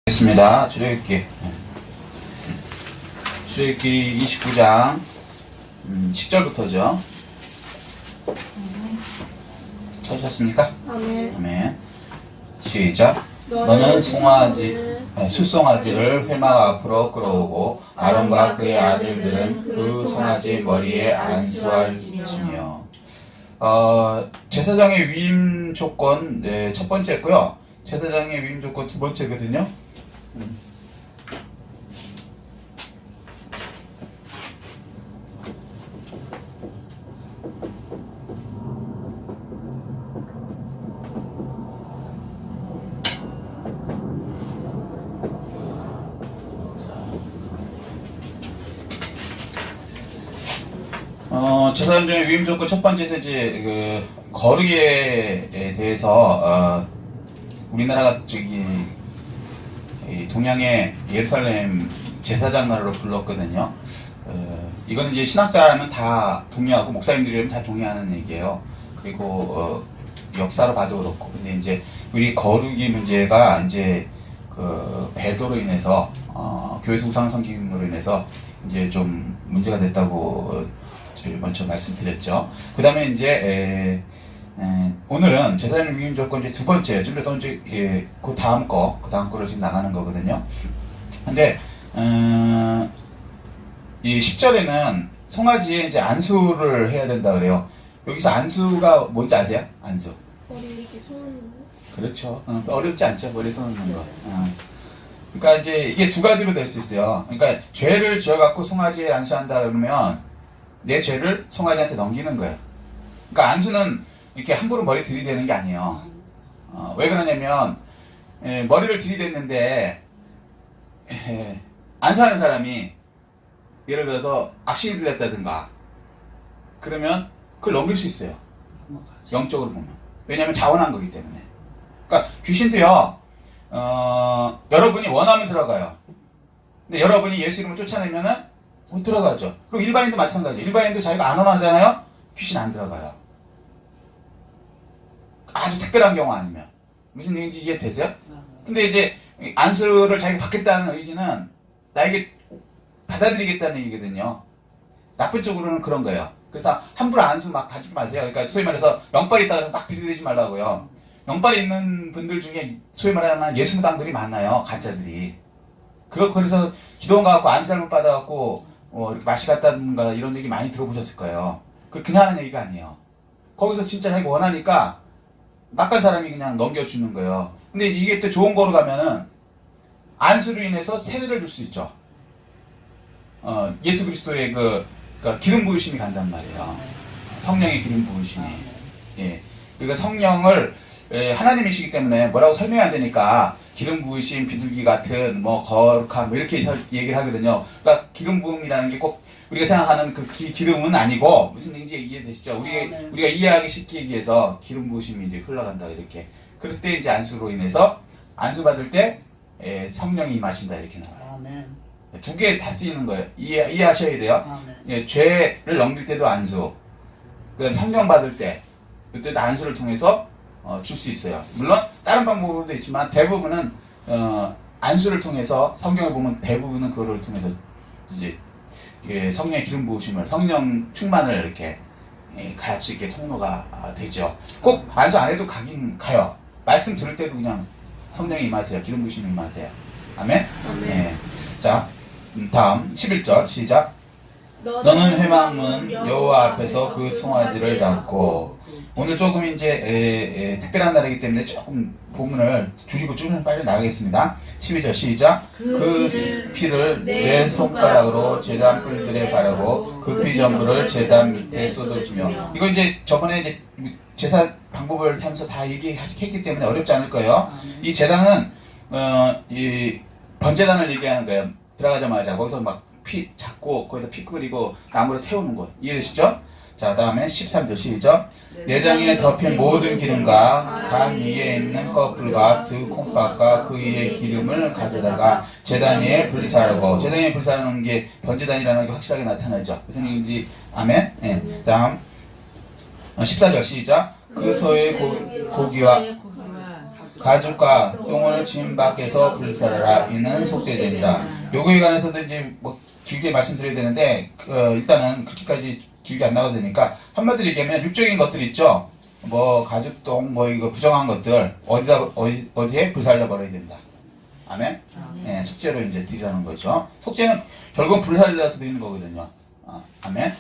있습니다. 출애굽기 29장 10절부터죠. 찾으셨습니까? 아멘. 아멘. 시작. 너는 숫송아지를 회막 앞으로 끌어오고 아론과 그의 아들들은 그 송아지 머리에 안수할지며. 제사장의 위임 조건 첫 번째고요. 제사장의 위임 조건 두 번째거든요. 제사장의 위임 조건 첫 번째에서 이제 그 거리에 대해서 우리나라가 동양의 예루살렘 제사장 나라로 불렀거든요. 이건 이제 신학자라면 다 동의하고 목사님들이라면 다 동의하는 얘기예요. 그리고 역사로 봐도 그렇고. 근데 이제 우리 거룩이 문제가 이제 그 배도로 인해서 교회에서 우상 섬김으로 인해서 이제 좀 문제가 됐다고 먼저 말씀드렸죠. 그 다음에 이제 오늘은 제사장 위임 조건 이제 두 번째, 좀 더 이제 그 다음 거를 지금 나가는 거거든요. 근데 이 10절에는 송아지에 이제 안수를 해야 된다 그래요. 여기서 안수가 뭔지 아세요? 안수. 머리 이렇게 손. 그렇죠. 어렵지 않죠. 머리 손는 거. 그러니까 이제 이게 두 가지로 될 수 있어요. 그러니까 죄를 지어갖고 송아지에 안수한다 그러면 내 죄를 송아지한테 넘기는 거예요. 그러니까 안수는 이렇게 함부로 머리 들이대는 게 아니에요. 왜 그러냐면 머리를 들이댔는데 안수하는 사람이 예를 들어서 악신이 들렸다든가 그러면 그걸 넘길 수 있어요. 영적으로 보면. 왜냐하면 자원한 거기 때문에. 그러니까 귀신도요. 여러분이 원하면 들어가요. 근데 여러분이 예수 이름을 쫓아내면은 못 들어가죠. 그리고 일반인도 마찬가지예요. 일반인도 자기가 안 원하잖아요. 귀신 안 들어가요. 아주 특별한 경우 아니면. 무슨 얘기인지 이해되세요? 근데 이제 안수를 자기가 받겠다는 의지는 나에게 받아들이겠다는 얘기거든요. 나쁜 쪽으로는 그런 거예요. 그래서 함부로 안수 막 받지 마세요. 그러니까 소위 말해서 영빨이 있다가 막 들이대지 말라고요. 영빨이 있는 분들 중에 소위 말하면 예수무당들이 많아요. 가짜들이. 그래서 기도원 가갖고 안수 잘못 받아갖고 이렇게 맛이 갔다든가 이런 얘기 많이 들어보셨을 거예요. 그냥 하는 얘기가 아니에요. 거기서 진짜 자기가 원하니까 막간 사람이 그냥 넘겨주는 거예요. 근데 이게 또 좋은 거로 가면은 안수로 인해서 세례를 줄 수 있죠. 예수 그리스도의 그러니까 기름 부으심이 간단 말이에요. 성령의 기름 부으심이. 예. 그러니까 성령을 하나님이시기 때문에 뭐라고 설명이 안 되니까 기름 부으심, 비둘기 같은 거룩함 이렇게 얘기를 하거든요. 그러니까 기름 부음이라는 게 꼭 우리가 생각하는 그 기름은 아니고 무슨 얘기인지 이해되시죠? 우리가 이해하기 쉽게 얘기해서 기름 부으심이 이제 흘러간다 이렇게. 그럴 때 이제 안수로 인해서 안수 받을 때 성령이 임하신다 이렇게 나와요. 아멘. 두 개 다 쓰이는 거예요. 이해하셔야 돼요. 예, 죄를 넘길 때도 안수. 그다음 성령 받을 때 그때도 안수를 통해서 줄 수 있어요. 물론 다른 방법으로도 있지만 대부분은 안수를 통해서 성경에 보면 대부분은 그거를 통해서 이제 성령의 기름 부으심을 성령 충만을 이렇게 갈 수 있게 통로가 되죠. 꼭 안수 안 해도 가긴 가요. 말씀 들을 때도 그냥 성령이 임하세요. 기름 부으심이 임하세요. 아멘. 네. 자, 다음 11절 시작. 너는 회막문 여호와 앞에서 그 송아지를 잡고. 오늘 조금 이제 특별한 날이기 때문에 조금 본문을 줄이고 좀 빨리 나가겠습니다. 12절 시작. 그 피를 내 손가락으로 제단 뿔들에 바르고 그 피 전부를 제단 밑에 쏟아주며. 이거 이제 저번에 이제 제사 방법을 하면서 다 얘기했기 때문에 어렵지 않을 거예요. 이 제단은 이 번제단을 얘기하는 거예요. 들어가자마자 거기서 막 피 잡고 거기다 피 끓이고 나무로 태우는 거 이해되시죠? 자, 다음에 13절 시작. 내장에 덮인 모든 기름과 간 위에 있는 꺼풀과 두 콩밥과 그 위에 기름을 가져다가 제단 위에 불사르고. 제단 위에 불사르는 게 번제단이라는 게 확실하게 나타나죠. 무슨 얘기인지 아멘? 네. 다음 14절 시작. 그 소의 고기와 가죽과 똥을 진 밖에서 불사르라. 이는 속죄제니라. 요거에 관해서도 이제 뭐 길게 말씀드려야 되는데 일단은 그렇게까지 길게 안 나가도 되니까 한마디로 얘기하면 육적인 것들 있죠. 뭐 가죽, 똥, 뭐 이거 부정한 것들 어디에 불살려 버려야 된다. 아멘. 네, 속죄로 이제 드리라는 거죠. 속죄는 결국 불살려서 드리는 거거든요. 아멘.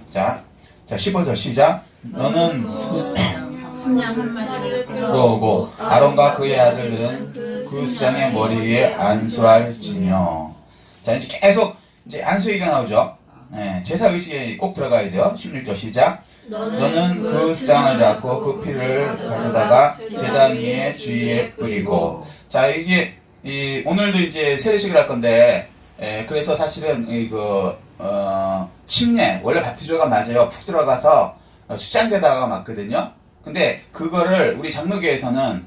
자 15절 시작. 너는 순양 한 마리를 들어오고 아론과 그의 아들들은 그 수장의 머리 위에 안수할지며. 자 이제 계속 이제 안수 얘기가 나오죠. 네, 제사 의식에 꼭 들어가야 돼요. 16절 시작. 너는 그 수장을 잡고 그 피를 가져다가 제단 위에 주위에 뿌리고. 자 이게 오늘도 이제 세례식을 할 건데 그래서 사실은 침례 원래 바티조가 맞아요. 푹 들어가서 수장대다가 맞거든요. 근데 그거를 우리 장로교에서는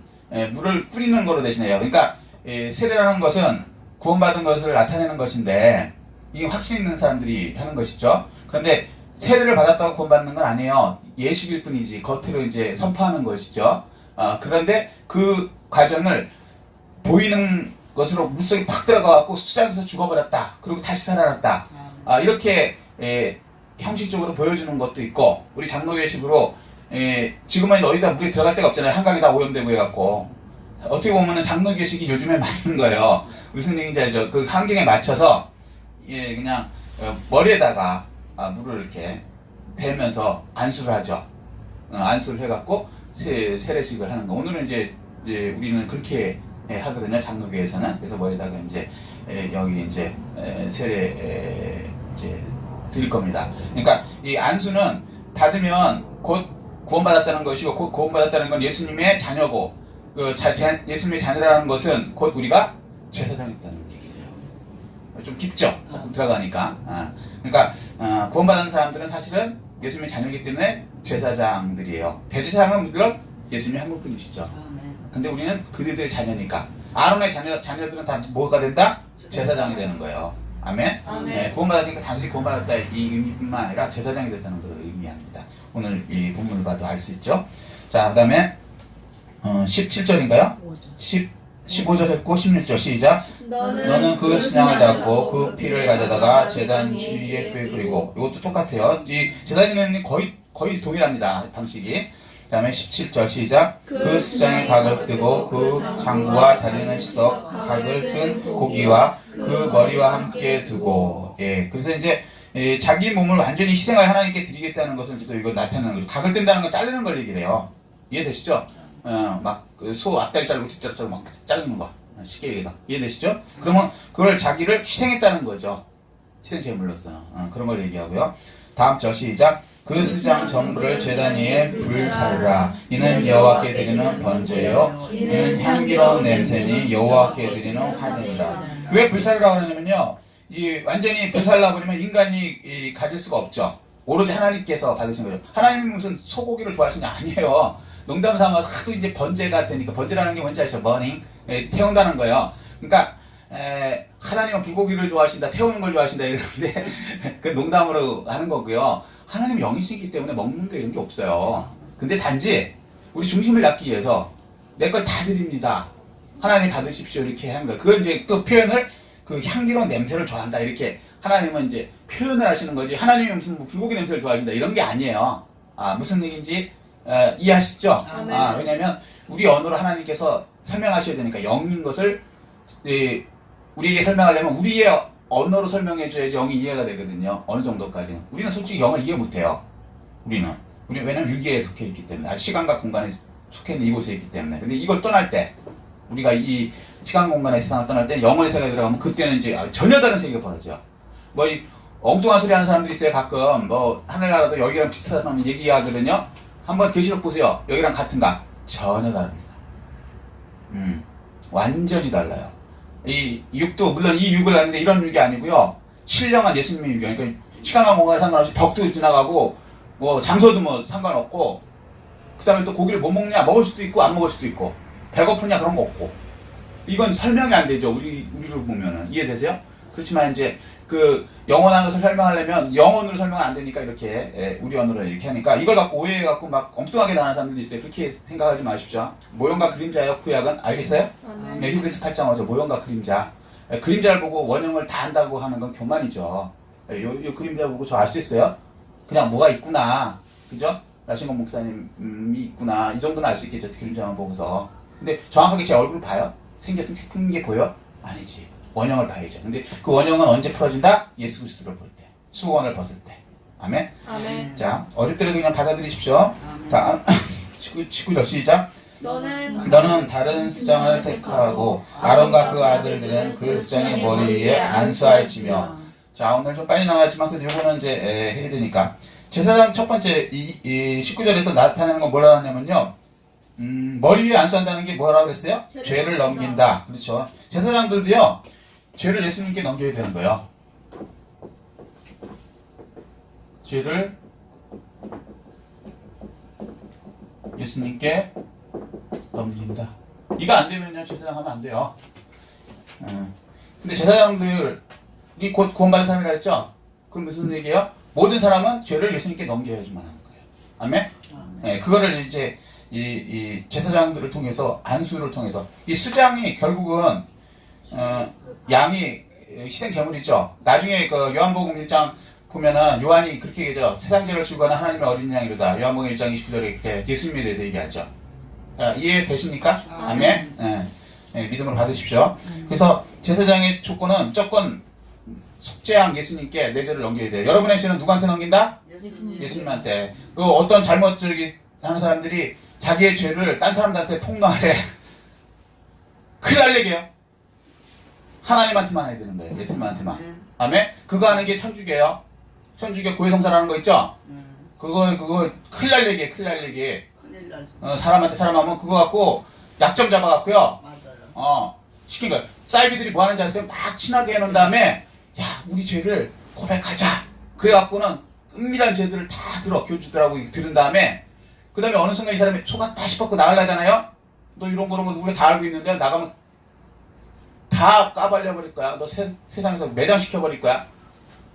물을 뿌리는 거로 대신해요. 그러니까 세례라는 것은 구원받은 것을 나타내는 것인데 이게 확신 있는 사람들이 하는 것이죠. 그런데 세례를 받았다고 구원받는 건 아니에요. 예식일 뿐이지 겉으로 이제 선포하는 것이죠. 그런데 그 과정을 보이는 것으로 물속에 팍 들어가갖고 수장에서 죽어버렸다. 그리고 다시 살아났다. 이렇게 형식적으로 보여주는 것도 있고 우리 장로교식으로 지금은 어디다 물에 들어갈 데가 없잖아요. 한강이 다 오염되고 해갖고 어떻게 보면은 장로교식이 요즘에 맞는 거예요. 무슨 얘기인지 알죠? 그 환경에 맞춰서 그냥 머리에다가 물을 이렇게 대면서 안수를 하죠. 안수를 해갖고 세례식을 하는 거. 오늘은 이제 우리는 그렇게 하거든요. 장로교에서는. 그래서 머리에다가 이제 여기 이제 세례 이제 드릴 겁니다. 그러니까 이 안수는 받으면 곧 구원받았다는 것이고 곧 구원받았다는 건 예수님의 자녀고 예수님의 자녀라는 것은 곧 우리가 제사장이 있다는 얘기예요. 좀 깊죠? 조금 들어가니까. 그러니까 구원받은 사람들은 사실은 예수님의 자녀이기 때문에 제사장들이에요. 대제사장은 물론 예수님이 한 분뿐이시죠. 근데 우리는 그들의 자녀니까 아론의 자녀들은 다 뭐가 된다? 제사장이 되는 거예요. 아멘? 네, 구원받았으니까 단순히 구원받았다 이 의미뿐만 아니라 제사장이 됐다는 걸 의미합니다. 오늘 이 본문을 봐도 알 수 있죠. 자, 그 다음에 17절인가요? 15절 했고 16절 시작. 너는 그 순양을 잡고 그 피를 가져다가 제단 주위에 뿌리고. 이것도 똑같아요. 이 제단에는 거의 동일합니다. 방식이. 그 다음에 17절 시작. 그 수장의 각을 뜨고 그 장부와 다리는 씻어 각을 뜬 고기와 그 머리와 함께 두고. 그래서 이제 자기 몸을 완전히 희생하여 하나님께 드리겠다는 것을 또 이걸 나타내는 거죠. 각을 뜬다는 건 자르는 걸 얘기를 해요. 이해되시죠? 막 소 앞다리 자르고 뒷다리 자르고 막 자르는 거. 쉽게 얘기해서. 이해되시죠? 그러면 그걸 자기를 희생했다는 거죠. 희생 제물로서. 그런 걸 얘기하고요. 다음 절 시작. 그 수장 전부를 제단 위에 불사르라. 이는 여호와께 드리는 번제요. 이는 향기로운 냄새니 여호와께 드리는 화제니라. 왜 불사르라고 하냐면요. 완전히 불살라 버리면 인간이 가질 수가 없죠. 오로지 하나님께서 받으신 거죠. 하나님은 무슨 소고기를 좋아하시는 게 아니에요. 농담 삼아서 하도 이제 번제가 되니까, 번제라는 게 뭔지 아시죠? 버닝. 태운다는 거예요. 그러니까 하나님은 불고기를 좋아하신다, 태우는 걸 좋아하신다 이러는데 그 농담으로 하는 거고요. 하나님은 영이시기 때문에 먹는 게 이런 게 없어요. 근데 단지 우리 중심을 잡기 위해서 내 걸 다 드립니다. 하나님 받으십시오 이렇게 하는 거예요. 그걸 이제 또 표현을 그 향기로운 냄새를 좋아한다 이렇게 하나님은 이제 표현을 하시는 거지. 하나님이 무슨 불고기 냄새를 좋아하신다 이런 게 아니에요. 무슨 얘기인지 이해하시죠? 왜냐면 우리 언어로 하나님께서 설명하셔야 되니까 영인 것을 우리에게 설명하려면 우리의 언어로 설명해줘야지 영이 이해가 되거든요. 어느 정도까지는. 우리는 솔직히 영을 이해 못해요. 왜냐면 유기에 속해 있기 때문에. 시간과 공간에 속해 있는 이곳에 있기 때문에. 근데 이걸 떠날 때, 우리가 이 시간 공간의 세상을 떠날 때 영혼의 세계에 들어가면 그때는 이제 전혀 다른 세계가 벌어져요. 이 엉뚱한 소리 하는 사람들이 있어요. 가끔 하늘나라도 여기랑 비슷하다는 얘기하거든요. 한번 계시록 보세요. 여기랑 같은가? 전혀 다릅니다. 완전히 달라요. 이 육도 물론 이 육을 아는데 이런 육이 아니고요. 신령한 예수님의 육이에요. 그러니까 시간과 공간에 상관없이 벽도 지나가고 장소도 상관없고, 그 다음에 또 고기를 못 먹냐? 먹을 수도 있고 안 먹을 수도 있고, 배고프냐? 그런 거 없고. 이건 설명이 안 되죠. 우리로 보면은. 이해되세요? 그렇지만 이제 그 영원한 것을 설명하려면 영혼으로 설명은 안 되니까 이렇게 우리 언어로 이렇게 하니까 이걸 갖고 오해해갖고 막 엉뚱하게 나가는 사람들도 있어요. 그렇게 생각하지 마십시오. 모형과 그림자예요. 구약은 알겠어요? 네, 히브리서 8장 5절 모형과 그림자. 그림자를 보고 원형을 다 안다고 하는 건 교만이죠. 요 그림자 보고 저 알 수 있어요? 그냥 뭐가 있구나. 그죠? 나신건 목사님이 있구나. 이 정도는 알 수 있겠죠. 그림자만 보고서. 근데 정확하게 제 얼굴을 봐요? 생긴 게 보여? 아니지. 원형을 봐야죠. 근데 그 원형은 언제 풀어진다? 예수 그리스도를 볼 때. 수건을 벗을 때. 아멘? 아멘. 자, 어렵더라도 그냥 받아들이십시오. 다음, 19절 시작. 너는 다른 수장을 택하고 아론과 그 아들들은 그 수장의 머리 위에 안수할지며. 자, 오늘 좀 빨리 나왔지만 그래도 요거는 이제 해야 되니까. 제사장 첫 번째 이 19절에서 나타나는 건 뭐라 하냐면요. 머리 위에 안수한다는 게 뭐라고 그랬어요? 죄를 넘긴다. 그렇죠. 제사장들도요. 죄를 예수님께 넘겨야 되는 거예요. 죄를 예수님께 넘긴다. 이거 안 되면요. 제사장 하면 안 돼요. 근데 제사장들이 곧 구원받은 사람이라 했죠? 그럼 무슨 얘기예요? 모든 사람은 죄를 예수님께 넘겨야지만 하는 거예요. 아멘? 네, 그거를 이제 이 제사장들을 통해서 안수를 통해서 이 수장이 결국은 양이 희생 제물이죠. 나중에 그 요한복음 1장 보면은 요한이 그렇게 얘기하죠. 세상 죄를 지고 가는 하나님의 어린 양이로다. 요한복음 1장 29절에 이렇게 예수님에 대해서 얘기하죠. 이해되십니까? 아멘? 네, 믿음으로 받으십시오. 그래서 제사장의 조건은 무조건 속죄한 예수님께 내 죄를 넘겨야 돼요. 여러분의 죄는 누구한테 넘긴다? 예수님한테. 그 어떤 잘못을 하는 사람들이 자기의 죄를 딴 사람들한테 폭로하래. 큰일 날 얘기예요. 하나님한테만 해야 되는 거예요. 예수님한테만. 아멘? 그거 하는 게 천주교예요. 천주교 고해성사라는 거 있죠? 그거 큰일 날 얘기예요. 큰일 날 얘기. 사람한테 사람하면 그거 갖고 약점 잡아갖고요. 시킨 거예요. 사이비들이 뭐 하는지 아세요? 막 친하게 해놓은 다음에 야 우리 죄를 고백하자. 그래갖고는 은밀한 죄들을 다 들어. 교주들하고 들은 다음에 그 다음에 어느 순간 이 사람이 속았다 싶었고 나가려잖아요. 너 이런 거 우리가 다 알고 있는데 나가면 다 까발려버릴 거야. 너 세상에서 매장시켜버릴 거야.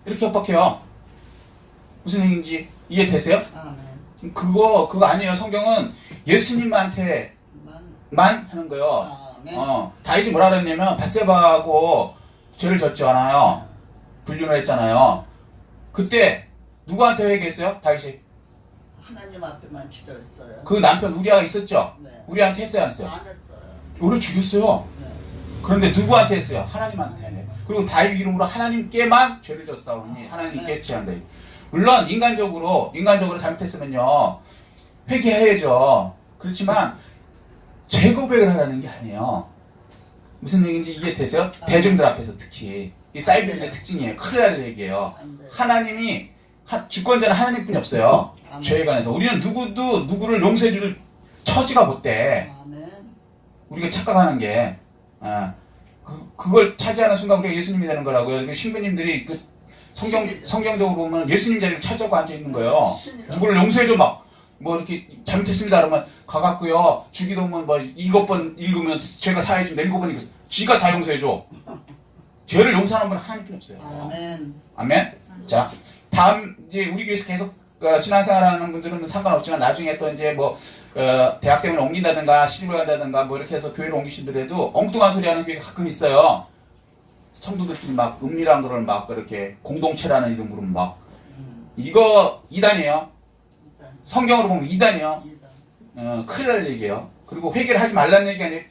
이렇게 협박해요. 무슨 얘기인지 이해되세요? 그거 아니에요. 성경은 예수님한테만 하는 거예요. 다윗이 뭐라 그랬냐면 밧세바하고 죄를 졌잖아요. 불륜을 했잖아요. 그때 누구한테 회개했어요? 다윗이? 하나님 앞에만 기도했어요. 그 남편 우리아가 있었죠? 네. 우리한테 했어요? 안 했어요? 안 했어요. 우리 죽였어요. 네. 그런데 누구한테 했어요? 하나님한테. 그리고 다윗 이름으로 하나님께만 죄를 졌사오니 하나님께 취한다. 물론 인간적으로 잘못했으면요 회개해야죠. 그렇지만 재고백을 하라는 게 아니에요. 무슨 얘기인지 이해되세요? 대중들 앞에서 특히 이 사이비들의 특징이에요. 큰일 날 얘기예요. 하나님이 주권자는 하나님뿐이 없어요. 죄에 관해서 우리는 누구도 누구를 용서해줄 처지가 못 돼. 우리가 착각하는 게 그걸 차지하는 순간 우리가 예수님이 되는 거라고요. 신부님들이 그 성경적으로 보면 예수님 자리를 차지하고 앉아 있는 거예요. 누구를 용서해줘 뭐 이렇게 잘못했습니다 그러면 가갖고요 주기도문 뭐 7번 읽으면 죄가 사해진다 7번 읽으면 지가 다 용서해줘. 죄를 용서하는 분은 하나님뿐이 없어요. 아멘. 자 다음 이제 우리 교회에서 계속 신앙생활하는 분들은 상관없지만 나중에 또 이제 뭐 대학 때문에 옮긴다든가 시집을 간다든가 뭐 이렇게 해서 교회를 옮기시더라도 엉뚱한 소리 하는 교회가 가끔 있어요. 성도들끼리 막 은밀한 거를 막 그렇게 공동체라는 이름으로 막 이거 이단이에요. 성경으로 보면 이단이요. 큰일 날 얘기예요. 그리고 회개를 하지 말라는 얘기가 아니에요.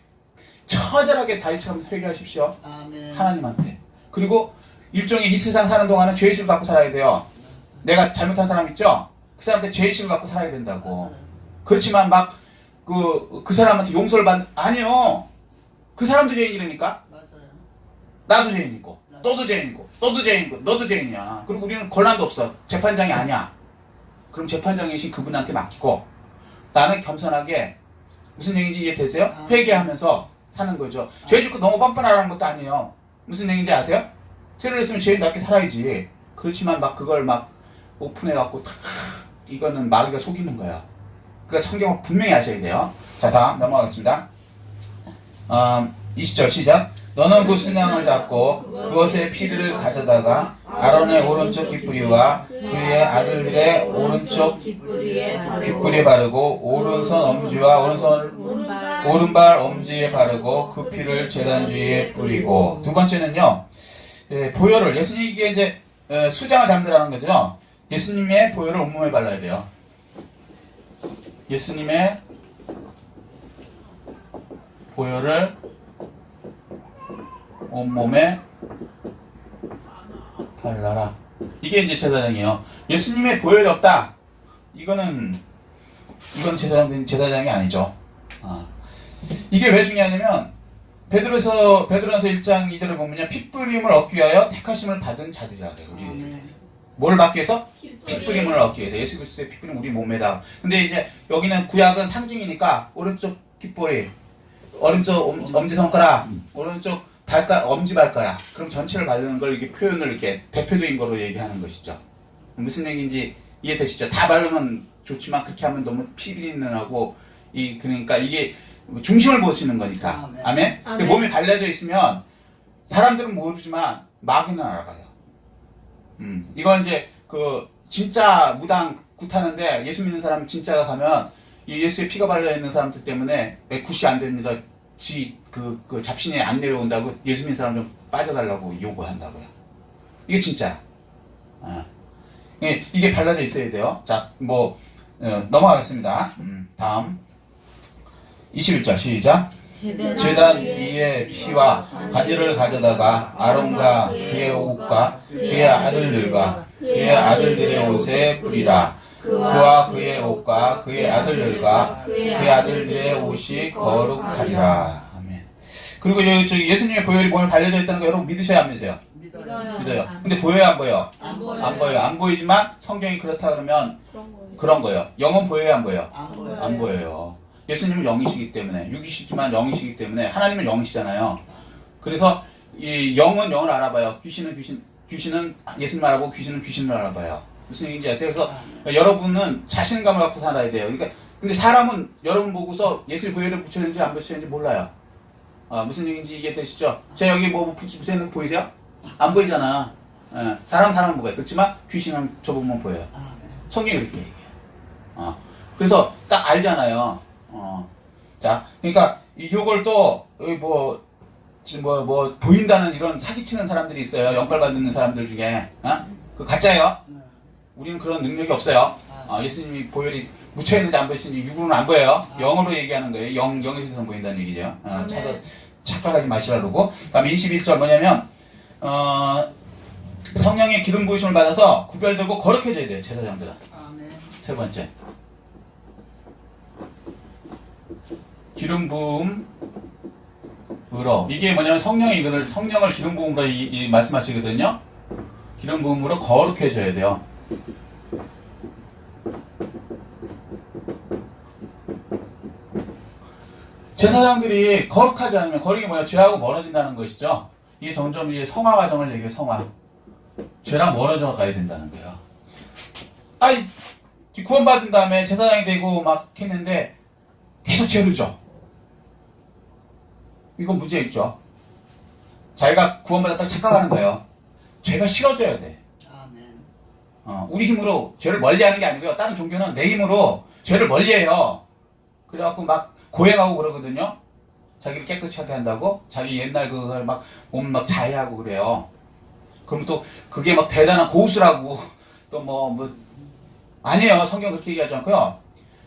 처절하게 다윗처럼 회개하십시오. 하나님한테. 그리고 일종의 이 세상 사는 동안은 죄의식을 갖고 살아야 돼요. 내가 잘못한 사람 있죠? 그 사람한테 죄의식을 갖고 살아야 된다고. 그렇지만 막 그 사람한테 용서를 아니요. 그 사람도 죄인이라니까. 나도 죄인이고 너도 죄인이고 너도 죄인이고 너도 죄인이야. 그리고 우리는 권한도 없어. 재판장이 아니야. 그럼 재판장이신 그분한테 맡기고 나는 겸손하게 무슨 얘기인지 이해되세요? 회개하면서 사는 거죠. 죄 짓고 너무 뻔뻔하라는 것도 아니에요. 무슨 얘기인지 아세요? 죄를 했으면 죄인답게 살아야지. 그렇지만 막 그걸 막 오픈해갖고 이거는 마귀가 속이는 거야. 그러니까 성경을 분명히 아셔야 돼요. 자 다음 넘어가겠습니다. 20절 시작. 너는 그 순양을 잡고 그것의 피를 가져다가 아론의 오른쪽 귓부리와 그의 아들들의 오른쪽 귓부리에 바르고 오른손 엄지와 오른발 엄지에 바르고 그 피를 제단 주위에 뿌리고. 두 번째는요, 보혈을, 예수님 이게 이제 수장을 잡는다는 거죠. 예수님의 보혈을 온몸에 발라야 돼요. 예수님의 보혈을 온몸에 발라라. 이게 이제 제사장이에요. 예수님의 보혈이 없다. 이건 제사장이 아니죠. 이게 왜 중요하냐면 베드로서 1장 2절을 보면요, 핏부림을 얻기 위하여 택하심을 받은 자들이라고 해요. 우리에 대해서. 뭘 받기 위해서? 핏부림을 얻기 위해서. 예수 그리스도의 핏부림 우리 몸에다. 근데 이제 여기는 구약은 상징이니까 오른쪽 귓볼이, 오른쪽 엄지손가락, 오른쪽 엄지발가락. 그럼 전체를 바르는 걸 이렇게 표현을 이렇게 대표적인 거로 얘기하는 것이죠. 무슨 얘기인지 이해되시죠? 다 바르면 좋지만 그렇게 하면 너무 피비린내나고, 그러니까 이게 중심을 보시는 거니까. 아멘? 아멘. 몸이 발라져 있으면 사람들은 모르지만 마귀는 알아봐요. 이건 이제 진짜 무당 굿하는데 예수 믿는 사람 진짜가 가면 이 예수의 피가 발려 있는 사람들 때문에 굿이 안 됩니다. 잡신이 안 내려온다고 예수 믿는 사람 좀 빠져달라고 요구한다고요. 이게 진짜야. 이게 발라져 있어야 돼요. 자, 넘어가겠습니다. 다음 21절 시작. 제단 위에 피와 가지를 가져다가 아론과 그의 옷과 그의 아들들과 그의 아들들의 옷에 뿌리라. 그와 그의 옷과 그의 아들들과 그의 아들들의 옷이 거룩하리라. 아멘. 그리고 예수님의 보혈이 몸에 발려져 있다는 거 여러분 믿으셔야 안 믿으세요? 믿어요. 근데 보여요, 안 보여요? 안 보여요. 안 보이지만 성경이 그렇다 그러면 그런 거예요. 영은 보여요, 안 보여요? 안 보여요. 예수님은 영이시기 때문에, 육이시지만 영이시기 때문에, 하나님은 영이시잖아요. 그래서 이 영은 영을 알아봐요. 귀신은 예수님을 알아보고 귀신은 귀신을 알아봐요. 무슨 얘기인지 아세요? 그래서 여러분은 자신감을 갖고 살아야 돼요. 그러니까 근데 사람은 여러분 보고서 예수의 보혈을 붙였는지 안 붙였는지 몰라요. 무슨 얘기인지 이해되시죠? 제가 여기 붙여있는 거 보이세요? 안 보이잖아. 사람은 보여요. 그렇지만 귀신은 저 보면 보여요. 성경이 그렇게 얘기해요. 그래서 딱 알잖아요. 자, 그러니까 이걸 또 보인다는 이런 사기치는 사람들이 있어요. 영빨 받는 사람들 중에. 그 가짜예요. 우리는 그런 능력이 없어요. 예수님이 보혈이 묻혀있는지 안 묻혀있는지 육으로는 안 보여요. 영어로 얘기하는 거예요. 영의 세계에서 보인다는 얘기죠. 착각하지 마시라고. 다음에 21절 뭐냐면 성령의 기름 부으심을 받아서 구별되고 거룩해져야 돼요. 제사장들은. 세 번째, 기름 부음으로, 이게 뭐냐면 성령을 기름 부음으로 말씀하시거든요. 기름 부음으로 거룩해져야 돼요. 제사장들이 거룩하지 않으면, 거룩이 뭐야? 죄하고 멀어진다는 것이죠. 이게 점점 이제 성화 과정을 얘기해요. 성화. 죄랑 멀어져 가야 된다는 거예요. 구원받은 다음에 제사장이 되고 막 했는데 계속 죄를 져. 이건 문제 있죠. 자기가 구원받았다고 착각하는 거예요. 죄가 싫어져야 돼. 우리 힘으로 죄를 멀리하는 게 아니고요. 다른 종교는 내 힘으로 죄를 멀리해요. 그래갖고 막 고행하고 그러거든요. 자기를 깨끗이 하게 한다고. 자기 옛날 그걸 막 몸 막 자해하고 그래요. 그럼 또 그게 막 대단한 고수라고 또 아니에요. 성경 그렇게 얘기하지 않고요.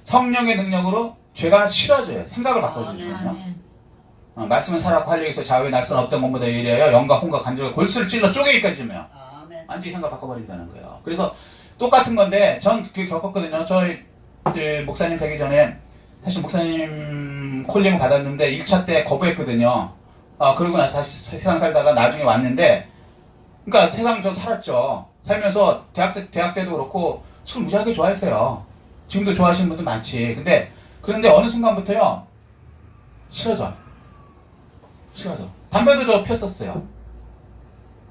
성령의 능력으로 죄가 싫어져요. 생각을 바꿔주시거든요. 말씀은 살았고 활력에서 좌우의 날선 없던 것보다 이래요. 영과 혼과 간절과 골수를 찔러 쪼개기까지면 완전히 생각 바꿔버린다는 거예요. 그래서 똑같은 건데 전 그게 겪었거든요. 저희 목사님 되기 전에 사실 목사님 콜링을 받았는데 1차 때 거부했거든요. 그러고 나서 다시 세상 살다가 나중에 왔는데, 그러니까 세상 저 살았죠. 살면서 대학 때도 그렇고 술 무지하게 좋아했어요. 지금도 좋아하시는 분들 많지. 그런데 어느 순간부터요, 싫어져. 담배도 저 폈었어요.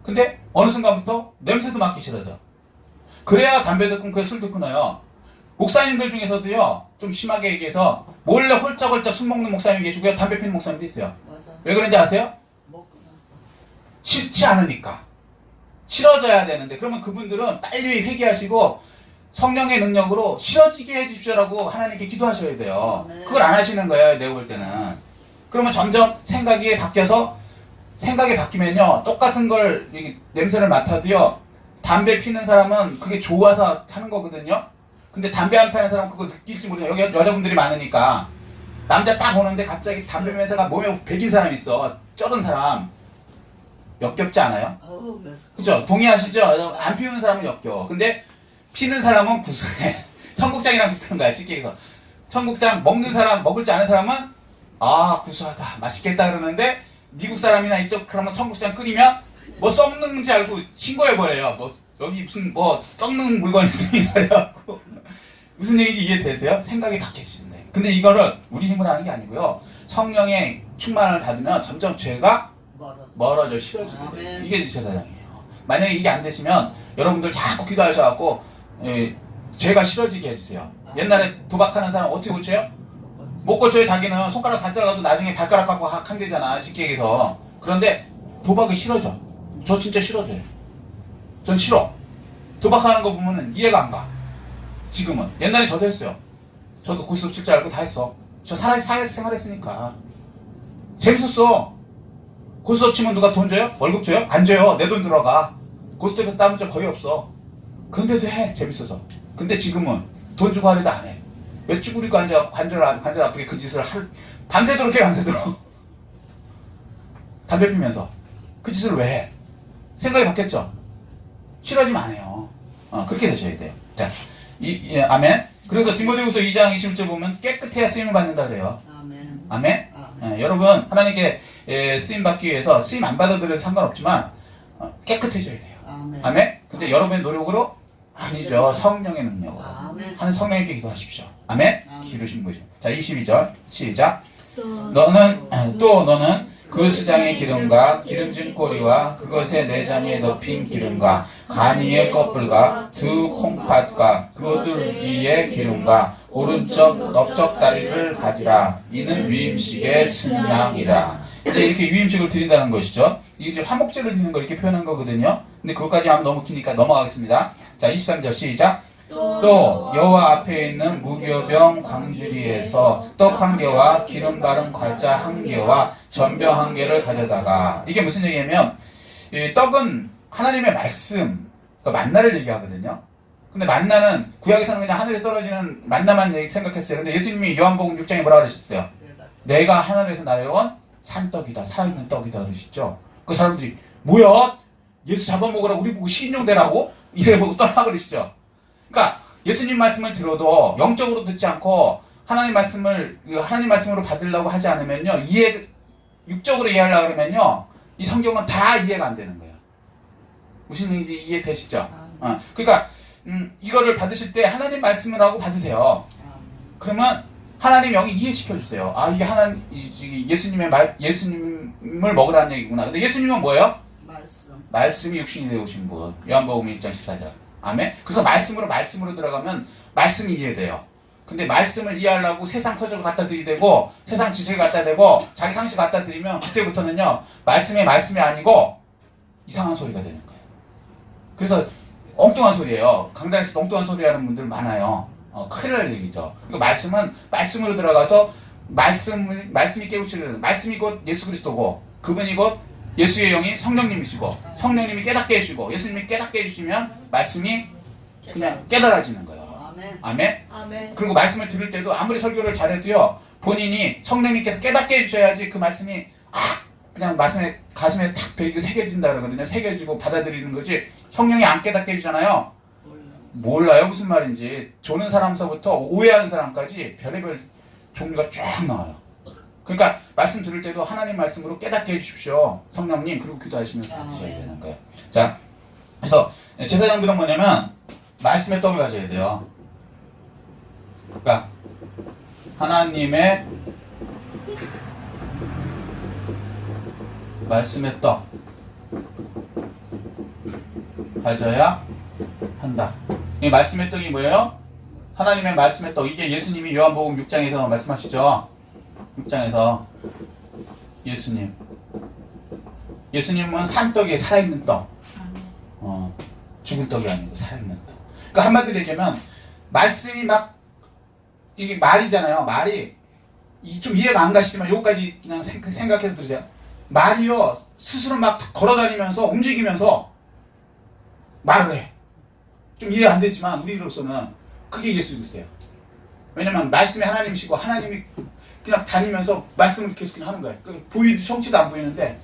근데 어느 순간부터 냄새도 맡기 싫어져. 그래야 담배도 끊고 술도 끊어요. 목사님들 중에서도요, 좀 심하게 얘기해서 몰래 홀짝홀짝 술 먹는 목사님이 계시고요, 담배 피는 목사님도 있어요. 왜 그런지 아세요? 싫지 않으니까. 싫어져야 되는데 그러면 그분들은 빨리 회개하시고 성령의 능력으로 싫어지게 해주십시오라고 하나님께 기도하셔야 돼요. 그걸 안 하시는 거예요. 내가 볼 때는. 그러면 점점 생각이 바뀌어서 생각이 바뀌면요. 똑같은 걸 냄새를 맡아도요. 담배 피는 사람은 그게 좋아서 하는 거거든요. 근데 담배 안 피는 사람은 그거 느낄지 모르죠. 여기 여자분들이 많으니까. 남자 딱 오는데 갑자기 담배 냄새가 몸에 배긴 사람 있어. 쩔은 사람. 역겹지 않아요? 그죠? 동의하시죠? 안 피우는 사람은 역겨워. 근데 피는 사람은 구수해. 청국장이랑 비슷한 거야. 쉽게 얘기해서. 청국장 먹는 사람, 먹을 줄 아는 사람은 아 구수하다. 맛있겠다 그러는데 미국 사람이나 이쪽 그러면 청국장 끓이면 뭐 썩는지 알고 신고해버려요. 뭐 여기 무슨 뭐 썩는 물건 있습니다. 그래갖고 무슨 얘기인지 이해되세요? 생각이 바뀌시는데. 근데 이거를 우리 힘으로 하는 게 아니고요. 성령의 충만을 받으면 점점 죄가 멀어져 싫어지게 돼요. 이게 제사장이에요. 만약에 이게 안 되시면 여러분들 자꾸 기도하셔갖고 죄가 싫어지게 해주세요. 옛날에 도박하는 사람 어떻게 고쳐요? 못 고쳐요. 자기는 손가락 다 잘라도 나중에 발가락 갖고 한대잖아. 쉽게 얘기해서. 그런데 도박이 싫어져. 저 진짜 싫어져요. 전 싫어. 도박하는 거 보면은 이해가 안 가. 지금은. 옛날에 저도 했어요. 저도 고스톱 칠 줄 알고 다 했어. 저 사회에서 생활했으니까. 재밌었어. 고스톱 치면 누가 돈 줘요? 월급 줘요? 안 줘요. 내 돈 들어가. 고스톱에서 따본 적 거의 없어. 근데도 해. 재밌어서. 근데 지금은 돈 주고 하려도 안 해. 왜 쭈구리고 앉아갖고 관절 아프게 그 짓을 밤새도록 해, 밤새도록. 담배 피면서. 그 짓을 왜 해? 생각이 바뀌었죠? 싫어지면 안 해요. 그렇게 되셔야 돼요. 자, 아멘. 그래서 디모데후서 2장 21절 보면 깨끗해야 쓰임을 받는다 그래요. 아멘. 아멘. 여러분 하나님께 쓰임 받기 위해서 쓰임 안 받아들여도 상관없지만 깨끗해져야 돼요. 아멘. 근데 여러분의 노력으로 아니죠. 성령의 능력으로. 하는 성령님께 기도하십시오. 아멘. 기르신 분이죠. 자, 22절 시작. 너는 그 수장의 기름과 기름진 꼬리와 그것의 내장에 덮인 기름과 가니의 껍질과 두 콩팥과 그들 위의 기름과 오른쪽 넓적다리를 가지라. 이는 위임식의 순양이라. 이제 이렇게 위임식을 드린다는 것이죠. 이게 이제 화목제를 드리는 거 이렇게 표현한 거거든요. 근데 그것까지 하면 너무 기니까 넘어가겠습니다. 자, 23절 시작. 또 여호와 앞에 있는 무교병 광주리에서 떡 한 개와 기름 바른 과자 한 개와 전병 한 개를 가져다가. 이게 무슨 얘기냐면 이 떡은 하나님의 말씀, 그러니까 만나를 얘기하거든요. 근데 만나는 구약에서는 그냥 하늘에 떨어지는 만나만 생각했어요. 근데 예수님이 요한복음 6장에 뭐라 그러셨어요? 내가 하늘에서 내려온 산떡이다, 살아있는 떡이다 그러시죠. 그 사람들이 뭐야? 예수 잡아먹으라고 우리 보고 시인용되라고? 이래보고 떠나버리시죠. 그러니까 예수님 말씀을 들어도 영적으로 듣지 않고 하나님 말씀으로 받으려고 하지 않으면요, 육적으로 이해하려고 그러면요, 이 성경은 다 이해가 안 되는 거예요. 무슨 얘기인지 이해되시죠? 그러니까 이거를 받으실 때 하나님 말씀을 하고 받으세요. 그러면 하나님 영이 이해시켜 주세요. 아, 이게 예수님을 먹으라는 얘기구나. 근데 예수님은 뭐예요? 말씀이 육신이 되오신 분. 요한복음 1장 14절. 아멘. 그래서 말씀으로 들어가면 말씀이 이해돼요. 근데 말씀을 이해하려고 세상 서적을 갖다 들이대고 세상 지식을 갖다 대고 자기 상식 갖다 드리면 그때부터는요, 말씀이 아니고 이상한 소리가 되는 거예요. 그래서 엉뚱한 소리예요. 강단에서 엉뚱한 소리 하는 분들 많아요. 큰일 날 얘기죠. 그러니까 말씀은 말씀으로 들어가서 말씀이 깨우치는, 말씀이 곧 예수 그리스도고 그분이 곧 예수의 영이 성령님이시고 성령님이 깨닫게 해주시고 예수님이 깨닫게 해주시면 말씀이 그냥 깨달아지는 거예요. 아멘. 그리고 말씀을 들을 때도 아무리 설교를 잘해도요, 본인이 성령님께서 깨닫게 해주셔야지 그 말씀이 그냥 말씀에 가슴에 탁 배이고 새겨진다 그러거든요. 새겨지고 받아들이는 거지. 성령이 안 깨닫게 해주잖아요. 몰라요 무슨 말인지. 조는 사람서부터 오해하는 사람까지 별의별 종류가 쫙 나와요. 그러니까 말씀 들을 때도 하나님 말씀으로 깨닫게 해주십시오. 성령님. 그리고 기도하시면서 받으셔야 되는 거예요. 자, 그래서 제사장들은 뭐냐면 말씀의 떡을 가져야 돼요. 그러니까 하나님의 말씀의 떡 가져야 한다. 이 말씀의 떡이 뭐예요? 하나님의 말씀의 떡. 이게 예수님이 요한복음 6장에서 말씀하시죠. 6장에서 예수님 예수님은 산떡이 살아있는 떡. 죽은 떡이 아니고 살아있는 떡. 그러니까 한마디로 얘기하면 말씀이 막 이게 말이잖아요. 말이 좀 이해가 안 가시지만 요거까지 그냥 생각해서 들으세요. 말이요 스스로 막 걸어다니면서 움직이면서 말을 해. 좀 이해 안 되지만 우리로서는 그게 예수 그리스도예요. 왜냐면 말씀이 하나님이시고 하나님이 그냥 다니면서 말씀을 계속 그냥 하는 거예요. 보이도 성취도 안 보이는데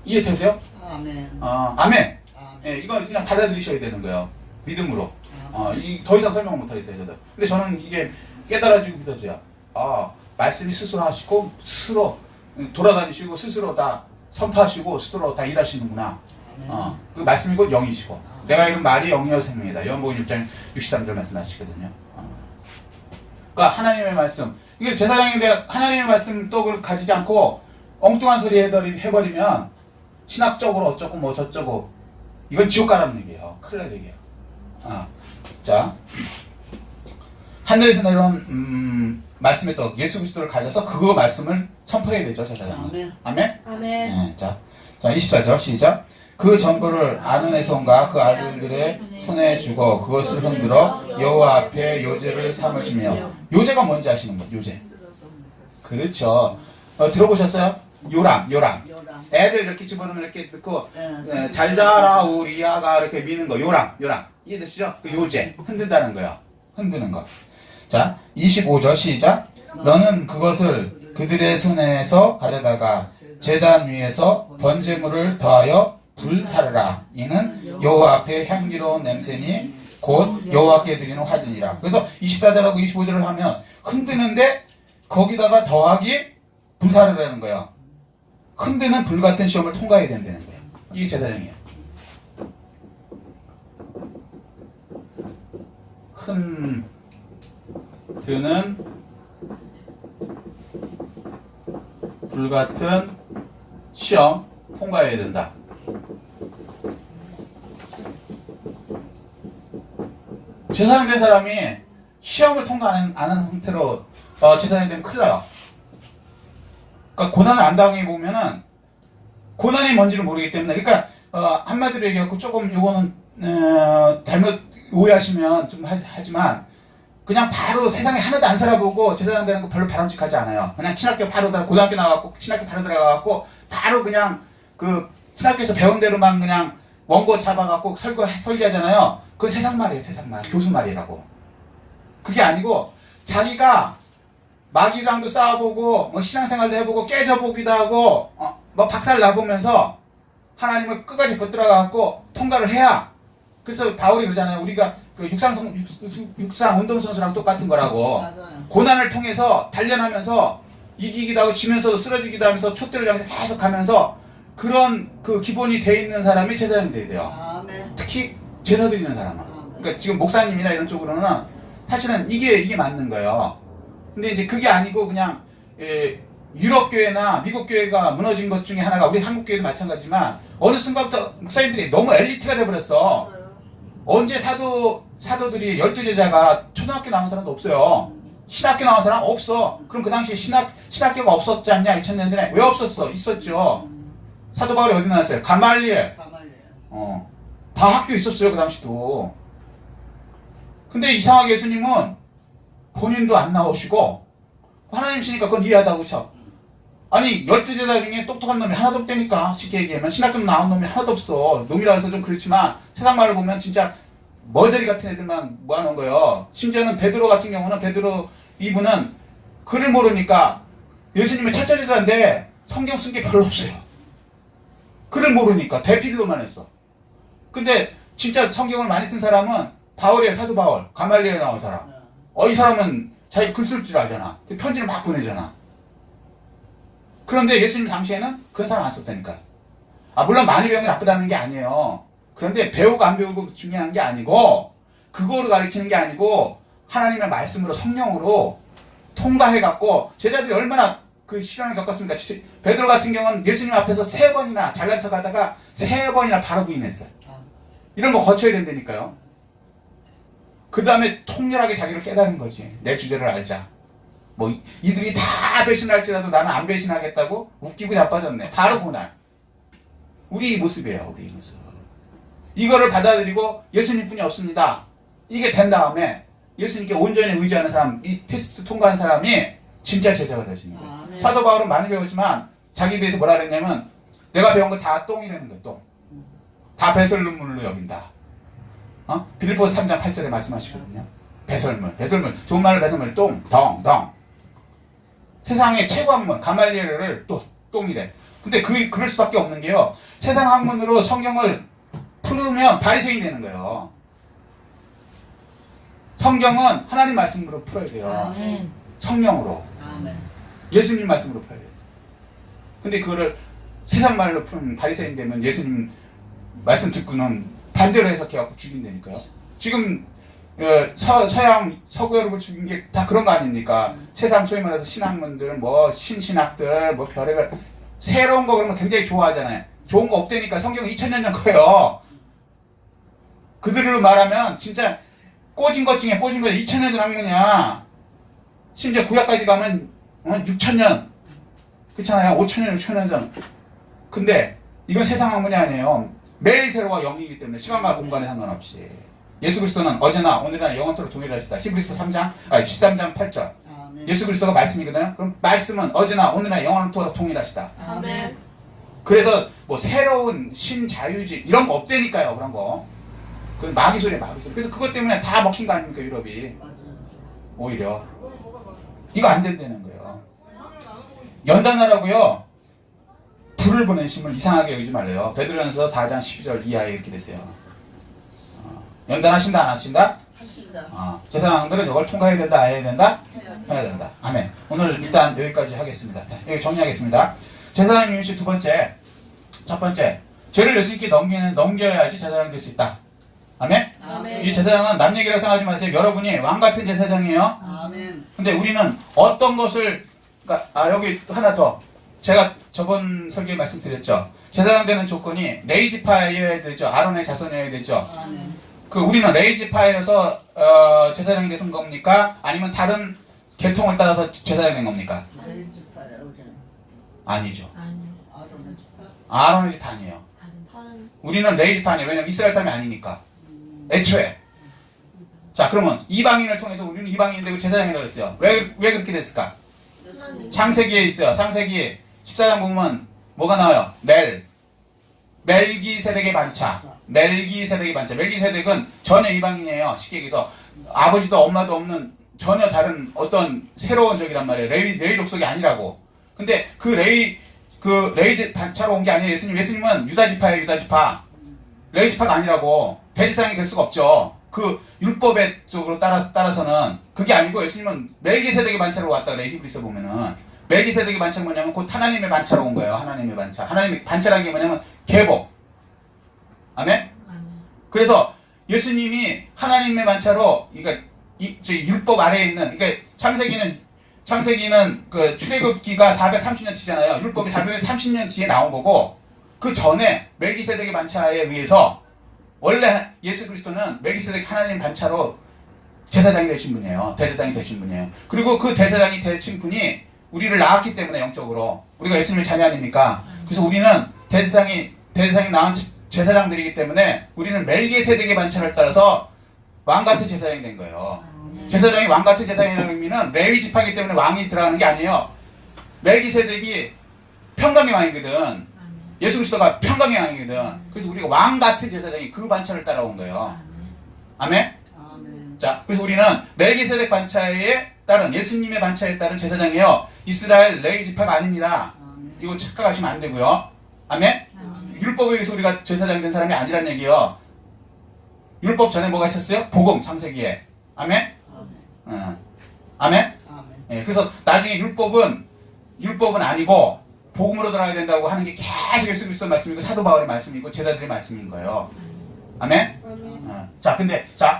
이해되세요? 아멘. 아멘. 아멘. 예, 이건 그냥 받아들이셔야 되는 거예요. 믿음으로. 더 이상 설명 못 하겠어요, 저도. 근데 저는 이게 깨달아지고 믿어져요. 말씀이 스스로 하시고, 스스로 돌아다니시고, 스스로 다 선포하시고, 스스로 다 일하시는구나. 그 말씀이 곧 영이시고. 내가 이런 말이 영이여 생명이다. 요한복음 6장 63절 말씀하시거든요. 그러니까 하나님의 말씀. 이게 제사장인데 하나님의 말씀 떡을 가지지 않고 엉뚱한 소리 해버리면 신학적으로 어쩌고 뭐 저쩌고 이건 지옥 가라는 얘기예요. 큰일 날 얘기예요. 자, 하늘에서 내려온 말씀의 떡 예수 그리스도를 가져서 그거 말씀을 선포해야 되죠, 제사장은. 아멘. 아멘? 아멘. 네, 자 24절 시작. 그 전부를 아는 에손과 그 아들들의 손에 주고 그것을 흔들어 여호와 앞에 요제를 삼을 주며. 요제가 뭔지 아시는 분? 요제. 그렇죠. 들어보셨어요? 요람. 요람. 애들 이렇게 집어넣으면 이렇게 넣고 네. 잘 자라 우리 아가 이렇게 미는 거. 요람. 이해되시죠? 그 요제. 흔든다는 거예요. 흔드는 거. 자 25절 시작. 너는 그것을 그들의 손에서 가져다가 제단 위에서 번제물을 더하여 불사르라. 이는 여호와 앞에 향기로운 냄새니 곧 여호와께 드리는 화전이라. 그래서 24절하고 25절을 하면 흔드는데 거기다가 더하기 불사르라는 거예요. 흔드는 불같은 시험을 통과해야 된다는 거예요. 이게 제사장이에요. 흔드는 불같은 시험 통과해야 된다. 제사장 된 사람이 시험을 통과 안 한 상태로 제사장이 되면 큰일 나요. 그러니까 고난을 안 당해보면은 고난이 뭔지를 모르기 때문에. 그러니까 한마디로 얘기하고 조금 요거는 잘못 오해하시면 좀 하지만 그냥 바로 세상에 하나도 안 살아보고 제사장 되는 거 별로 바람직하지 않아요. 그냥 신학교 바로 고등학교 나와갖고 신학교 바로 들어가갖고 바로 그냥 그 신학교에서 배운 대로만 그냥 원고 잡아갖고 설계하잖아요. 그건 세상 말이에요. 세상 말. 교수 말이라고. 그게 아니고 자기가 마귀랑도 싸워보고 뭐 신앙생활도 해보고 깨져보기도 하고 뭐 박살 나보면서 하나님을 끝까지 붙들어가갖고 통과를 해야. 그래서 바울이 그러잖아요. 우리가 그 육상 운동선수랑 똑같은 거라고. 맞아요. 고난을 통해서 단련하면서 이기기도 하고 지면서도 쓰러지기도 하면서 촛대를 향해서 계속 가면서 그런 그 기본이 돼 있는 사람이 제사장이 돼야 돼요. 아멘. 특히 제사 드리는 사람은. 그러니까 지금 목사님이나 이런 쪽으로는 사실은 이게 맞는 거예요. 근데 이제 그게 아니고 그냥 유럽 교회나 미국 교회가 무너진 것 중에 하나가 우리 한국 교회도 마찬가지지만 어느 순간부터 목사님들이 너무 엘리트가 돼버렸어. 맞아요. 언제 사도들이 12제자가 초등학교 나온 사람도 없어요. 신학교 나온 사람 없어. 그럼 그 당시에 신학교가 없었지 않냐? 2000년 전에. 왜 없었어? 있었죠. 사도 바울이 어디 나왔어요? 가말리엘. 다 학교 있었어요. 그 당시도. 근데 이상하게 예수님은 본인도 안 나오시고 하나님이시니까 그건 이해하다고 쳐. 아니 12제자 중에 똑똑한 놈이 하나도 없다니까. 쉽게 얘기하면 신학교 나온 놈이 하나도 없어. 놈이라 해서 좀 그렇지만 세상 말을 보면 진짜 머저리 같은 애들만 모아놓은 거예요. 심지어는 베드로 같은 경우는 베드로 이분은 글을 모르니까 예수님의 첫째 제자인데 성경 쓴 게 별로 없어요. 글을 모르니까 대필로만 했어. 근데 진짜 성경을 많이 쓴 사람은 바울이에요. 사도 바울. 가말리엘에 나온 사람. 이 사람은 자기 글 쓸 줄 알잖아. 편지를 막 보내잖아. 그런데 예수님 당시에는 그런 사람 안 썼다니까. 물론 많이 배우는 게 나쁘다는 게 아니에요. 그런데 배우고 안 배우고 중요한 게 아니고 그거를 가르치는 게 아니고 하나님의 말씀으로 성령으로 통과해갖고 제자들이 얼마나 그 시련을 겪었습니까? 베드로 같은 경우는 예수님 앞에서 3번이나 잘난 척 하다가 3번이나 바로 부인했어요. 이런 거 거쳐야 된다니까요. 그 다음에 통렬하게 자기를 깨달은 거지. 내 주제를 알자. 이들이 다 배신할지라도 나는 안 배신하겠다고 웃기고 자빠졌네. 바로 그날. 우리 모습이에요. 우리 모습. 이거를 받아들이고 예수님뿐이 없습니다. 이게 된 다음에 예수님께 온전히 의지하는 사람, 이 테스트 통과한 사람이 진짜 제자가 될 수 있는 거예요. 아멘. 사도 바울은 많이 배웠지만 자기 대해서 뭐라 그랬냐면 내가 배운 거 다 똥이라는 거예요. 똥. 다 배설물로 여긴다. 빌립보서 3장 8절에 말씀하시거든요. 배설물. 좋은 말로 배설물, 똥, 덩. 세상의 최고 학문, 가말리엘을 또 똥이래. 근데 그럴 수밖에 없는 게요. 세상 학문으로 성경을 풀으면 바리새인이 되는 거예요. 성경은 하나님 말씀으로 풀어야 돼요. 아멘. 성령으로. 아멘. 예수님 말씀으로 풀어야 돼요. 근데 그거를 세상 말로 푸는 바리새인 되면 예수님 말씀 듣고는 반대로 해석해갖고 죽인다니까요. 지금 서양 서구 여러분 죽인 게 다 그런 거 아닙니까? 세상 소위 말해서 신학문들, 뭐 신신학들, 뭐 별의별 새로운 거 그러면 굉장히 좋아하잖아요. 좋은 거 없다니까. 성경은 2000년 전 거예요. 그들로 말하면 진짜 꽂은 것 중에 꽂은 거 2000년 전 학문이야. 심지어 구약까지 가면 6000년 그렇잖아요. 5000년, 6000년 전. 근데 이건 세상 학문이 아니에요. 매일 새로가 영이기 때문에 시간과 공간에 상관없이 예수 그리스도는 어제나 오늘이나 영원토록 동일하시다. 히브리서 13장 8절. 아멘. 예수 그리스도가 말씀이거든요. 그럼 말씀은 어제나 오늘이나 영원토록 동일하시다. 아멘. 그래서 뭐 새로운 신자유주의 이런 거 없다니까요. 그런 거. 그건 마귀 소리야, 마귀 소리. 그래서 그것 때문에 다 먹힌 거 아닙니까, 유럽이. 맞아요. 오히려. 이거 안 된다는 거예요. 연단하라고요. 불을 보내심을 이상하게 여기지 말래요. 베드로전서 4장 12절 이하에 이렇게 되세요. 연단하신다, 안 하신다? 하신다. 제사장들은 이걸 통과해야 된다, 안 해야 된다? 해야 해야 된다. 아멘. 오늘 일단 여기까지 하겠습니다. 여기 정리하겠습니다. 제사장 유시 두 번째, 첫 번째, 죄를 예수님께 넘겨야지 제사장이 될 수 있다. 아멘? 아멘. 이 제사장은 남 얘기라고 생각하지 마세요. 여러분이 왕 같은 제사장이에요. 아멘. 근데 우리는 어떤 것을, 그러니까, 여기 하나 더. 제가 저번 설교에 말씀드렸죠. 제사장 되는 조건이 레이지파여야 되죠. 아론의 자손이어야 되죠. 아멘. 우리는 레이지파에서 제사장이 된 겁니까? 아니면 다른 계통을 따라서 제사장이 된 겁니까? 아멘. 지파요. 여기는 아니죠. 아니요. 아론의 지파. 아론의 지파 아니에요. 다른 우리는 레이지파 아니에요. 왜냐면 이스라엘 사람이 아니니까. 애초에. 자, 그러면 이방인을 통해서 우리는 이방인이 되고 제사장이라고 했어요. 왜 그렇게 됐을까? 예수님. 창세기에 있어요. 창세기 14장 보면 뭐가 나와요? 멜기세덱의 반차. 멜기세덱의 반차. 멜기세덱은 전혀 이방인이에요. 쉽게 얘기해서 아버지도 엄마도 없는 전혀 다른 어떤 새로운 적이란 말이에요. 레위 족속이 아니라고. 근데 그 레위 반차로 온 게 아니에요. 예수님은 유다 지파예요. 유다 지파. 레위 지파가 아니라고. 대제사장이 될 수가 없죠. 그 율법의 쪽으로 따라서는 그게 아니고 예수님은 멜기세덱의 반차로 왔다 그래. 히브리서 보면은 멜기세덱의 반차가 뭐냐면 곧 하나님의 반차로 온 거예요. 하나님의 반차. 하나님의 반차라는 게 뭐냐면 계복. 아멘? 아멘. 그래서 예수님이 하나님의 반차로 그러니까 율법 아래에 있는 그러니까 창세기는 그 출애굽기가 430년 뒤잖아요. 율법이 430년 뒤에 나온 거고 그 전에 멜기세덱의 반차에 의해서 원래 예수 그리스도는 멜기세덱 하나님 반차로 제사장이 되신 분이에요. 대제사장이 되신 분이에요. 그리고 그 대제사장이 되신 분이 우리를 낳았기 때문에 영적으로 우리가 예수님의 자녀 아닙니까? 그래서 우리는 대제사장이 낳은 제사장들이기 때문에 우리는 멜기세덱의 반차를 따라서 왕 같은 제사장이 된 거예요. 제사장이 왕 같은 제사장이라는 의미는 레위 지파이기 때문에 왕이 들어가는 게 아니에요. 멜기세덱이 평강의 왕이거든. 예수 그리스도가 평강의 왕이거든. 그래서 우리가 왕 같은 제사장이 그 반차를 따라온 거예요. 아멘? 아멘. 자, 그래서 우리는 멜기세덱 반차에 따른 예수님의 반차에 따른 제사장이에요. 이스라엘 레위 지파가 아닙니다. 아멘. 이거 착각하시면 안 되고요. 아멘? 아멘. 율법에 의해서 우리가 제사장이 된 사람이 아니란 얘기예요. 율법 전에 뭐가 있었어요? 복음 창세기에. 아멘? 아멘. 아멘? 아멘. 예, 그래서 나중에 율법은 아니고 복음으로 들어가야 된다고 하는 게 계속 예수 그리스도 말씀이고 사도 바울의 말씀이고 제자들의 말씀인 거예요. 아멘?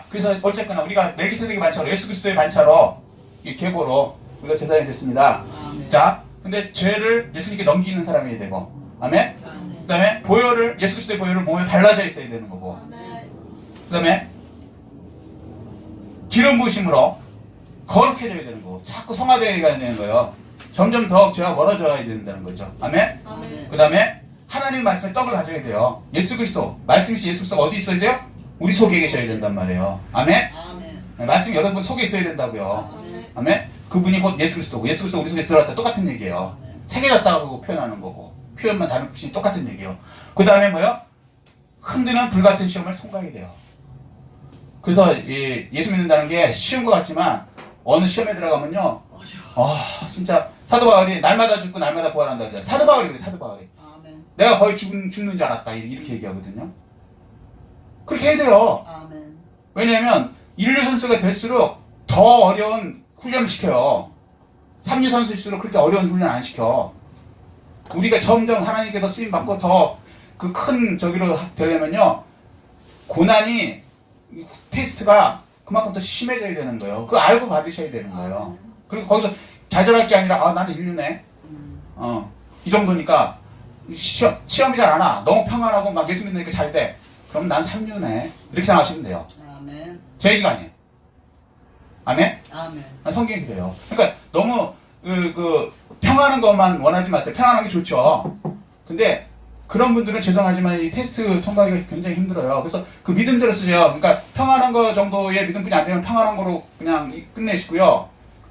그래서 어쨌거나 우리가 멜기세덱의 반차로 예수 그리스도의 반차로 이 계보로 우리가 제사장이 됐습니다. 아멘. 자, 근데 죄를 예수님께 넘기는 사람이 되고, 아멘? 아멘. 그 다음에 예수 그리스도의 보혈을 몸에 발라져 있어야 되는 거고, 그 다음에 기름 부으심으로 거룩해져야 되는 거고, 자꾸 성화되어야 되는 거예요. 점점 더 죄와 멀어져야 된다는 거죠. 아멘? 아멘. 그 다음에 하나님 말씀의 떡을 가져야 돼요. 예수 그리스도, 말씀이신 예수 그리스도가 어디 있어야 돼요? 우리 속에 계셔야 된단 말이에요. 아멘? 아멘. 네, 말씀이 여러분 속에 있어야 된다고요. 아멘. 아멘? 그분이 곧 예수 그리스도고, 예수 그리스도 우리 속에 들어왔다 똑같은 얘기예요. 새겨졌다고 표현하는 거고, 표현만 다른 뜻이 똑같은 얘기예요. 그 다음에 뭐요? 흔드는 불같은 시험을 통과해야 돼요. 그래서 예수 믿는다는 게 쉬운 것 같지만 어느 시험에 들어가면요, 진짜 사도 바울이 날마다 죽고 날마다 부활한다 그래요. 사도 바울이 그래, 사도 바울이. 아멘. 내가 거의 죽는 줄 알았다 이렇게 얘기하거든요. 그렇게 해야 돼요. 아멘. 왜냐하면 인류 선수가 될수록 더 어려운 훈련을 시켜요. 3류 선수일수록 그렇게 어려운 훈련 안 시켜. 우리가 점점 하나님께서 쓰임 받고 더 그 큰 저기로 되려면요, 고난이 테스트가 그만큼 더 심해져야 되는 거예요. 그거 알고 받으셔야 되는 거예요. 그리고 거기서 좌절할 게 아니라 나는 인류네. 이 정도니까 시험이 잘 안 와. 너무 평안하고 막 예수 믿으니까 잘 돼. 그럼 난 3류네. 이렇게 생각하시면 돼요. 아멘. 제 얘기가 아니에요. 아멘? 아멘. 성경이 그래요. 그러니까 너무 평안한 것만 원하지 마세요. 평안한 게 좋죠. 근데 그런 분들은 죄송하지만 이 테스트 통과하기가 굉장히 힘들어요. 그래서 그 믿음대로 쓰세요. 그러니까 평안한 거 정도의 믿음뿐이 안 되면 평안한 거로 그냥 끝내시고요.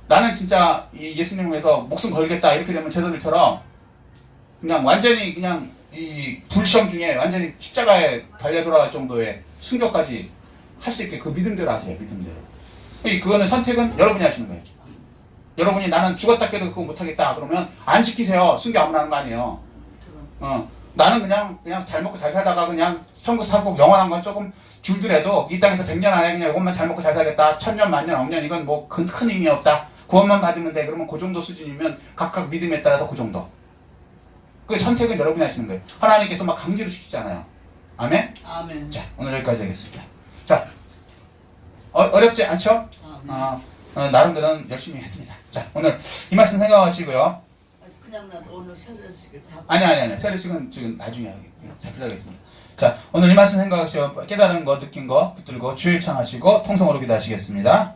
나는 진짜 이 예수님을 위해서 목숨 걸겠다 이렇게 되면 제자들처럼 그냥 완전히 그냥 이 불시험 중에 완전히 십자가에 달려 돌아갈 정도의 순교까지 할 수 있게 그 믿음대로 하세요. 믿음대로. 그거는 선택은 여러분이 하시는 거예요. 여러분이 나는 죽었다 깨도 그거 못하겠다 그러면 안 지키세요. 순교 아무나 하는 거 아니에요. 나는 그냥 잘 먹고 잘 살다가 그냥 천국 사고 영원한 건 조금 줄더라도 이 땅에서 100년 안에 그냥 이것만 잘 먹고 잘 살겠다. 1000년, 만년, 억년 이건 뭐 큰 의미 없다. 구원만 받으면 돼. 그러면 그 정도 수준이면 각각 믿음에 따라서 그 정도. 그 선택은 여러분이 하시는 거예요. 하나님께서 막 강제로 시키잖아요. 아멘? 아멘. 자, 오늘 여기까지 하겠습니다. 자, 어렵지 않죠? 아멘. 나름대로는 열심히 했습니다. 자, 오늘 이 말씀 생각하시고요. 그냥 나 오늘 세례식을 다. 아니. 세례식은 지금 나중에 잡히려겠습니다. 자, 오늘 이 말씀 생각하시고 깨달은 거, 느낀 거 붙들고 주일 청하시고 통성으로 기도하시겠습니다.